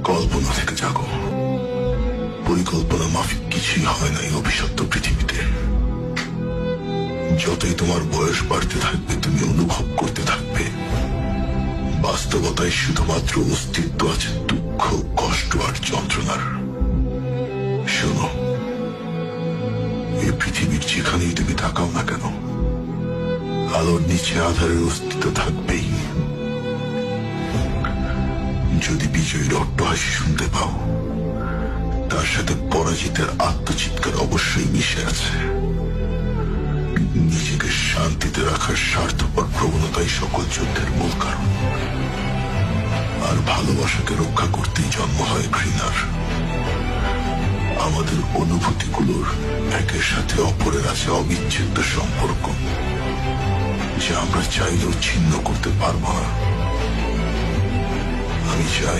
কল্পনা থেকে জাগো। পরিকল্পনা মাফিক কিছুই হয় না এই অভিশপ্ত পৃথিবীতে। যতই তোমার বয়স বাড়তে থাকবে, তুমি অনুভব করতে থাকবে বাস্তবতায় শুধুমাত্র অস্তিত্ব আছে দুঃখ, কষ্ট আর যন্ত্রণার। শোনো, এই পৃথিবীর যেখানেই তুমি তাকাও না কেন, আলোর নিচে আধারের অস্তিত্ব থাকবেই। যদি বিজয়ীর অট্টহাসি শুনতে পাও, তার সাথে পরাজিতের আত্মচিৎকার অবশ্যই মিশে আছে। নিজেকে শান্তিতে রাখার স্বার্থপর প্রবণতাই সকল যুদ্ধের মূল কারণ। আর ভালোবাসাকে রক্ষা করতেই জন্ম হয় ঘৃণার। আমাদের অনুভূতিগুলোর একের সাথে অপরের আছে অবিচ্ছেদ্য সম্পর্ক, যা আমরা চাইলেও ছিন্ন করতে পারবো না। আমি চাই